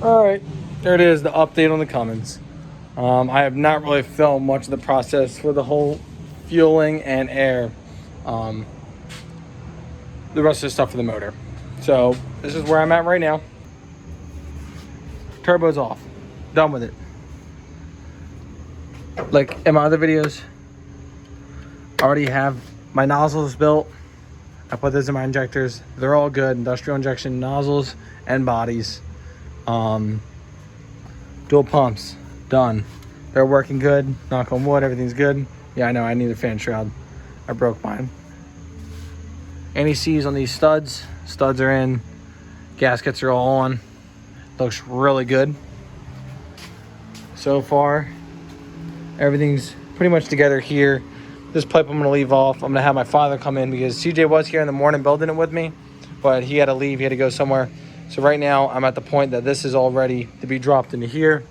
All right, there it is, the update on the Cummins. I have not really filmed much of the process for the whole fueling and air. Um, the rest of the stuff for the motor. So this is where I'm at right now. Turbo's off. Done with it. Like in my other videos, I already have my nozzles built. I put those in my injectors. They're all good. Industrial injection nozzles and bodies. Dual pumps. Done. They're working good. Knock on wood. Everything's good. Yeah, I know. I need a fan shroud. I broke mine. NECs on these studs. Studs are in. Gaskets are all on. Looks really good. So far, everything's pretty much together here. This pipe I'm gonna leave off. I'm gonna have my father come in because CJ was here in the morning building it with me, but he had to leave, he had to go somewhere. So right now I'm at the point that this is all ready to be dropped into here,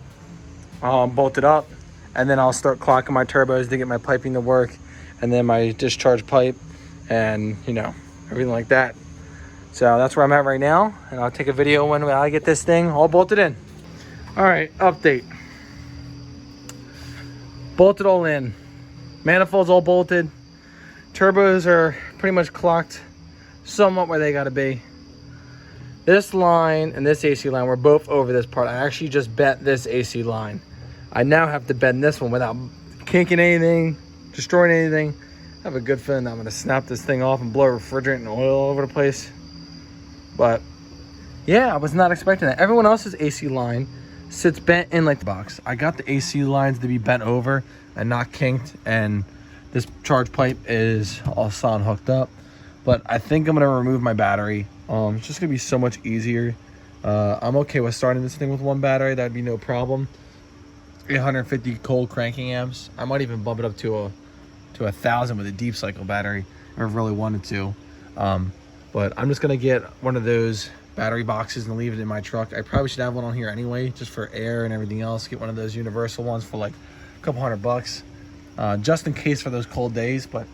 bolted up, and then I'll start clocking my turbos to get my piping to work, and then my discharge pipe, and you know, everything like that. So that's where I'm at right now, and I'll take a video when I get this thing all bolted in. All right, update. Bolted all in. Manifolds all bolted. Turbos are pretty much clocked somewhat where they gotta be. This line and this AC line were both over this part. I actually just bent this AC line. I now have to bend this one without kinking anything, destroying anything. I have a good feeling that I'm gonna snap this thing off and blow refrigerant and oil all over the place. But yeah, I was not expecting that. Everyone else's AC line sits bent in like the box. I got the AC lines to be bent over and not kinked, and this charge pipe is all solid hooked up. But I think I'm gonna remove my battery. It's just gonna be so much easier. I'm okay with starting this thing with one battery. That'd be no problem. 850 cold cranking amps. I might even bump it up to a 1,000 with a deep cycle battery if I really wanted to. But I'm just gonna get one of those battery boxes and leave it in my truck. I probably should have one on here anyway, just for air and everything else. Get one of those universal ones for like a couple $100, just in case for those cold days. But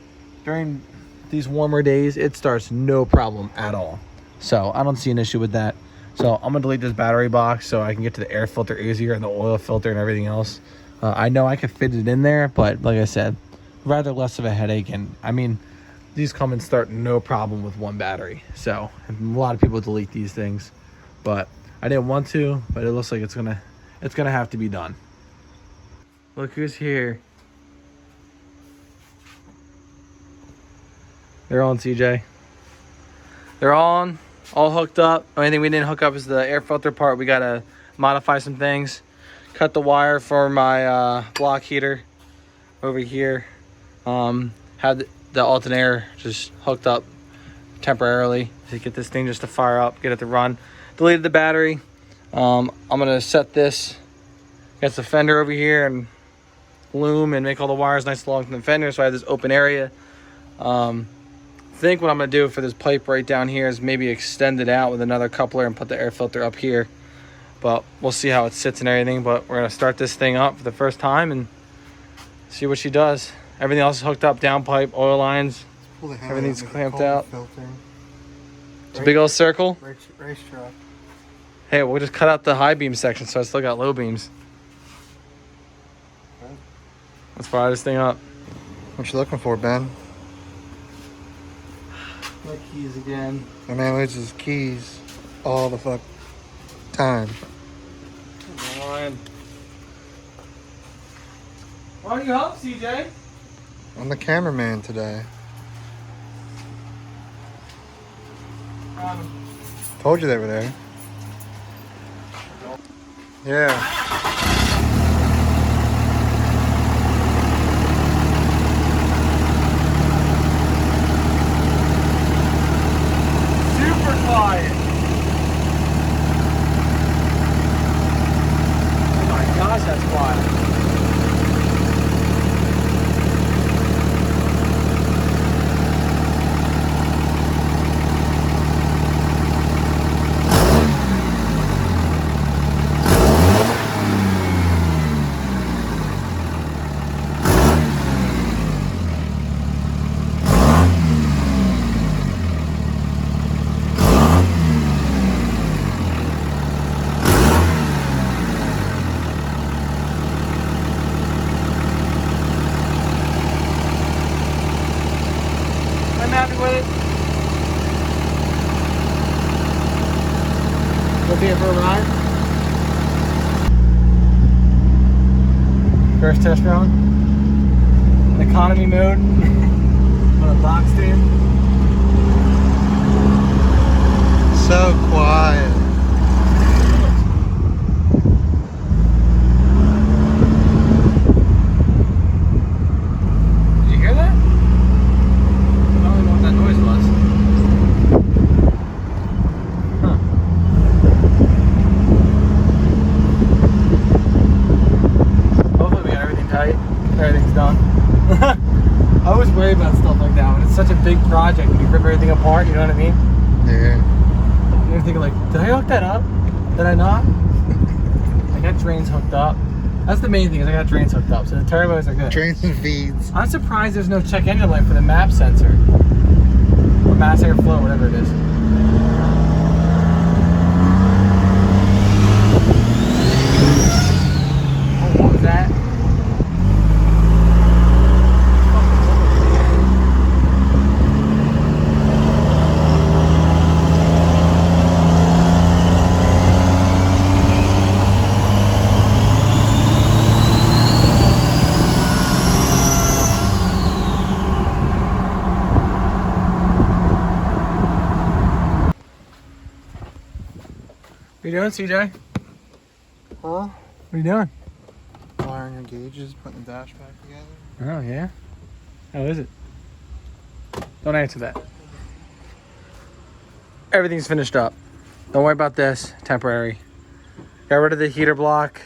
during these warmer days, it starts no problem at all. So I don't see an issue with that. So I'm gonna delete this battery box so I can get to the air filter easier and the oil filter and everything else. I know I could fit it in there, but like I said, rather less of a headache. And I mean, these come and start no problem with one battery. So a lot of people delete these things, but I didn't want to, but it looks like it's gonna have to be done. Look who's here. They're on, CJ. They're on, all hooked up. Only thing we didn't hook up is the air filter part. We gotta modify some things. Cut the wire for my block heater over here. Had the alternator just hooked up temporarily to get this thing just to fire up, get it to run. Deleted the battery. I'm gonna set this against the fender over here and loom and make all the wires nice along from the fender, so I have this open area. I think what I'm gonna do for this pipe right down here is maybe extend it out with another coupler and put the air filter up here, but we'll see how it sits and everything. But we're gonna start this thing up for the first time and see what she does. Everything else is hooked up, downpipe, oil lines, everything's clamped out. It's a big old circle. Race truck. Hey, we'll just cut out the high beam section, so I still got low beams. Okay. Let's fire this thing up. What you looking for, Ben? My keys again. My man loses his keys all the fuck time. Come on. Why don't you help, CJ? I'm the cameraman today. Told you they were there. Yeah. Quiet. Oh my gosh, that's quiet. Take it for a ride. First test run. In economy mode. On a box stand. So quiet. Did you hear that? I don't even know what that noise was. Huh. Hopefully we got everything tight. Everything's done. I always worry about stuff like that when it's such a big project and you rip everything apart, you know what I mean? Yeah. You're thinking like, did I hook that up? Did I not? I got drains hooked up. That's the main thing, is I got drains hooked up, so the turbos are good. Drains and feeds. I'm surprised there's no check engine light for the map sensor. Or mass air flow, whatever it is. Oh, what was that? What are you doing, CJ? Huh? What are you doing? Wiring your gauges, putting the dash back together. Oh, yeah? How is it? Don't answer that. Everything's finished up. Don't worry about this. Temporary. Got rid of the heater block.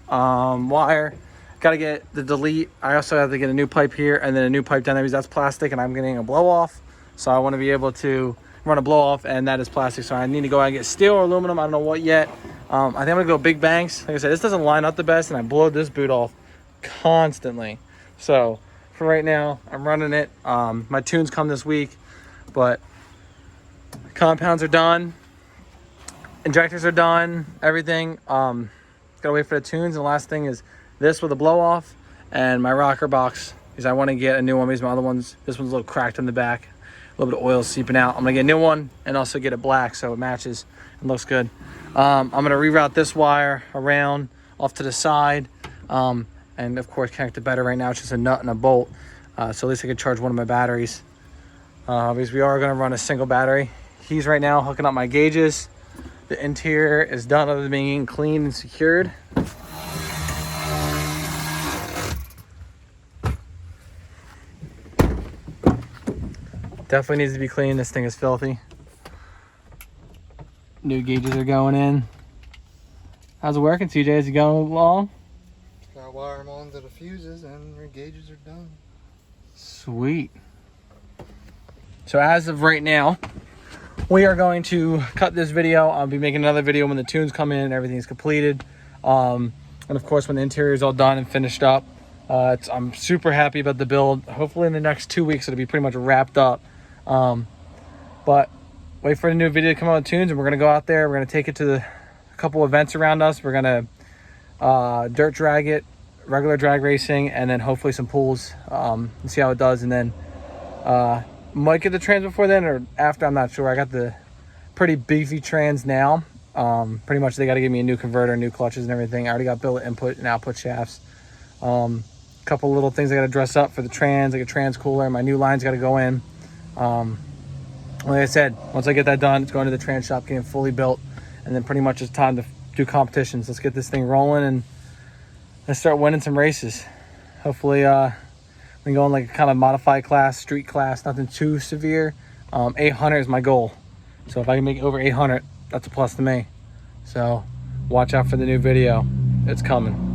Wire. Got to get the delete. I also have to get a new pipe here and then a new pipe down there because that's plastic and I'm getting a blow off. So I want to be able to run a blow off and that is plastic. So I need to go out and get steel or aluminum. I don't know what yet. I think I'm going to go big banks. Like I said, this doesn't line up the best and I blow this boot off constantly. So for right now, I'm running it. My tunes come this week, but compounds are done. Injectors are done. Everything. Gotta wait for the tunes. And the last thing is this with a blow off and my rocker box because I want to get a new one because my other ones, this one's a little cracked in the back. A little bit of oil seeping out. I'm gonna get a new one and also get it black so it matches and looks good. I'm gonna reroute this wire around off to the side and of course connect the battery. Right now it's just a nut and a bolt, so at least I can charge one of my batteries because we are gonna run a single battery. He's right now hooking up my gauges. The interior is done other than being clean and secured. Definitely needs to be clean. This thing is filthy. New gauges are going in. How's it working, CJ? Is it going along? Just gotta wire them onto the fuses and your gauges are done. Sweet. So as of right now, we are going to cut this video. I'll be making another video when the tunes come in and everything's completed. And of course, when the interior is all done and finished up. I'm super happy about the build. Hopefully in the next 2 weeks, it'll be pretty much wrapped up. But wait for the new video to come out with tunes and we're gonna go out there. We're gonna take it to a couple events around us. We're gonna dirt drag it, regular drag racing, and then hopefully some pools and see how it does. And then might get the trans before then or after, I'm not sure. I got the pretty beefy trans now. Pretty much they got to give me a new converter, new clutches and everything. I already got billet input and output shafts. Couple little things I got to dress up for the trans, like a trans cooler. My new line's got to go in. Like I said, once I get that done, it's going to the trans shop, getting fully built, and then pretty much it's time to do competitions. Let's get this thing rolling and let's start winning some races. Hopefully we can go in like a kind of modified class, street class, nothing too severe. 800 is my goal. So if I can make it over 800, that's a plus to me. So watch out for the new video. It's coming.